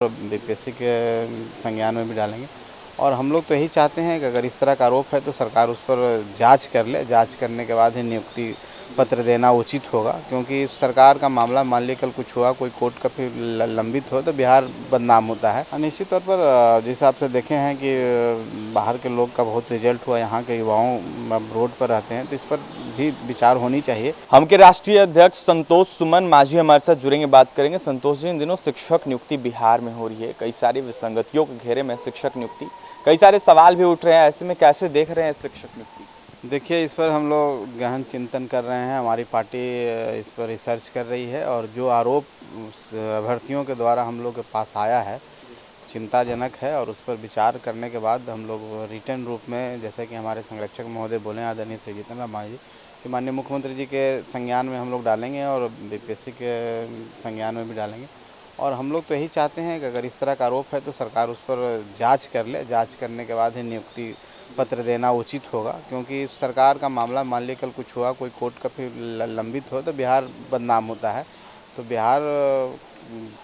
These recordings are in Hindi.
और बीपीएससी के संज्ञान में भी डालेंगे। और हम लोग तो यही चाहते हैं कि अगर इस तरह का आरोप है तो सरकार उस पर जांच कर ले, जांच करने के बाद ही नियुक्ति पत्र देना उचित होगा, क्योंकि सरकार का मामला मान लीजिए कल कुछ हुआ, कोई कोर्ट का फिर लंबित हो तो बिहार बदनाम होता है। निश्चित तौर पर जिस हिसाब से देखे हैं कि बाहर के लोग का बहुत रिजल्ट हुआ, यहाँ के युवाओं रोड पर रहते हैं, तो इस पर भी विचार होनी चाहिए। हम के राष्ट्रीय अध्यक्ष संतोष सुमन माझी हमारे साथ जुड़ेंगे, बात करेंगे। संतोष जी, इन दिनों शिक्षक नियुक्ति बिहार में हो रही है, कई सारी विसंगतियों के घेरे में शिक्षक नियुक्ति, कई सारे सवाल भी उठ रहे हैं, ऐसे में कैसे देख रहे हैं शिक्षक नियुक्ति? देखिए, इस पर हम लोग गहन चिंतन कर रहे हैं, हमारी पार्टी इस पर रिसर्च कर रही है, और जो आरोप अभ्यर्थियों के द्वारा हम लोग के पास आया है चिंताजनक है, और उस पर विचार करने के बाद हम लोग रिटर्न रूप में, जैसे कि हमारे संरक्षक महोदय बोले आदरणीय श्री जितेंद्र मांझी कि माननीय मुख्यमंत्री जी के संज्ञान में हम लोग डालेंगे और बीपीएससी के संज्ञान में भी डालेंगे। और हम लोग तो यही चाहते हैं कि अगर इस तरह का आरोप है तो सरकार उस पर जांच कर ले, जांच करने के बाद ही नियुक्ति पत्र देना उचित होगा, क्योंकि सरकार का मामला मान लीजिए कल कुछ हुआ, कोई कोर्ट का फिर लंबित हो तो बिहार बदनाम होता है। तो बिहार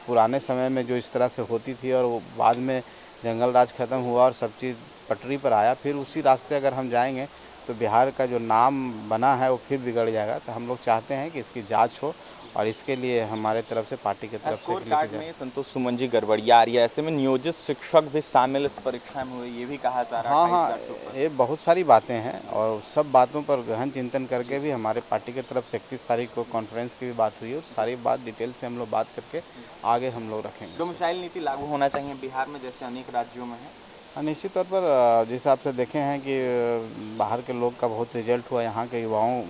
पुराने समय में जो इस तरह से होती थी, और वो बाद में जंगल राज खत्म हुआ और सब चीज़ पटरी पर आया, फिर उसी रास्ते अगर हम जाएंगे तो बिहार का जो नाम बना है वो फिर बिगड़ जाएगा। तो हम लोग चाहते हैं कि इसकी जांच हो, और इसके लिए हमारे तरफ से, पार्टी की तरफ से कार्ड में संतोष सुमन जी गड़बड़ियाँ आ रही है, ऐसे में नियोजित शिक्षक भी शामिल इस परीक्षा में हुए, ये भी कहा जा रहा है। हाँ, ये बहुत सारी बातें हैं, और सब बातों पर गहन चिंतन करके भी हमारे पार्टी की तरफ से 31 तारीख को कॉन्फ्रेंस की भी बात हुई है, और सारी बात डिटेल से हम लोग बात करके आगे हम लोग रखेंगे। डोमिसाइल नीति लागू होना चाहिए बिहार में, जैसे अनेक राज्यों में है। निश्चित तौर पर जिस हिसाब से देखे हैं कि बाहर के लोग का बहुत रिजल्ट हुआ, यहाँ के युवाओं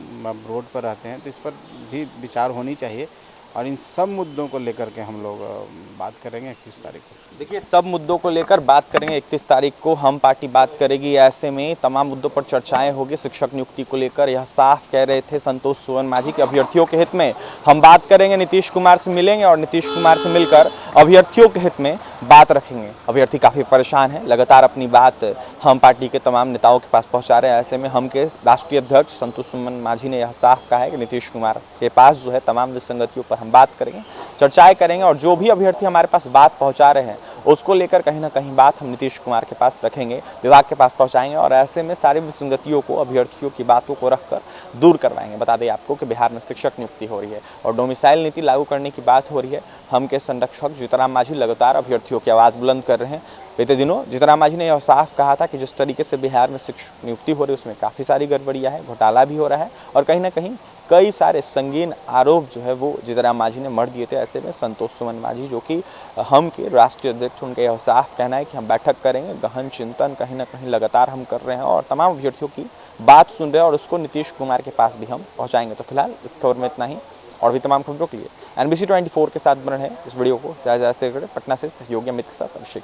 रोड पर रहते हैं, तो इस पर भी विचार होनी चाहिए, और इन सब मुद्दों को लेकर के हम लोग बात करेंगे 31 तारीख को। देखिए, सब मुद्दों को लेकर बात करेंगे 31 तारीख को, हम पार्टी बात करेगी। ऐसे में तमाम मुद्दों पर चर्चाएं होगी शिक्षक नियुक्ति को लेकर, यह साफ कह रहे थे संतोष सुमन माझी के अभ्यर्थियों के हित में हम बात करेंगे। नीतीश कुमार से मिलेंगे और नीतीश कुमार से मिलकर अभ्यर्थियों के हित में बात रखेंगे। अभ्यर्थी काफ़ी परेशान हैं, लगातार अपनी बात हम पार्टी के तमाम नेताओं के पास पहुंचा रहे हैं। ऐसे में हम के राष्ट्रीय अध्यक्ष संतोष सुमन माझी ने यह साफ कहा है कि नीतीश कुमार के पास जो है तमाम विसंगतियों पर हम बात करेंगे, चर्चाएं करेंगे, और जो भी अभ्यर्थी हमारे पास बात पहुंचा रहे हैं उसको लेकर कहीं ना कहीं बात हम नीतीश कुमार के पास रखेंगे, विभाग के पास पहुंचाएंगे, और ऐसे में सारी विसंगतियों को, अभ्यर्थियों की बातों को रखकर दूर करवाएंगे। बता दें आपको कि बिहार में शिक्षक नियुक्ति हो रही है और डोमिसाइल नीति लागू करने की बात हो रही है। हम के संरक्षक जीतनराम मांझी लगातार अभ्यर्थियों की आवाज़ बुलंद कर रहे हैं। बीते दिनों जीतनराम मांझी ने यह साफ कहा था कि जिस तरीके से बिहार में शिक्षक नियुक्ति हो रही है उसमें काफ़ी सारी गड़बड़ियाँ है, घोटाला भी हो रहा है, और कहीं ना कहीं कई सारे संगीन आरोप जो है वो जीतनराम मांझी ने मढ़ दिए थे। ऐसे में संतोष सुमन माझी, जो कि हम के राष्ट्रीय अध्यक्ष, उनका यह साफ कहना है कि हम बैठक करेंगे, गहन चिंतन कहीं ना कहीं लगातार हम कर रहे हैं, और तमाम अभ्यर्थियों की बात सुन रहे हैं, और उसको नीतीश कुमार के पास भी हम पहुँचाएंगे। तो फिलहाल इस खबर में इतना ही, और भी तमाम खबरों के लिए NBC 24 के साथ बने हैं। इस वीडियो को ज़्यादा से ज़्यादा शेयर करें। पटना से सहयोगी अमित के साथ अभिषेक।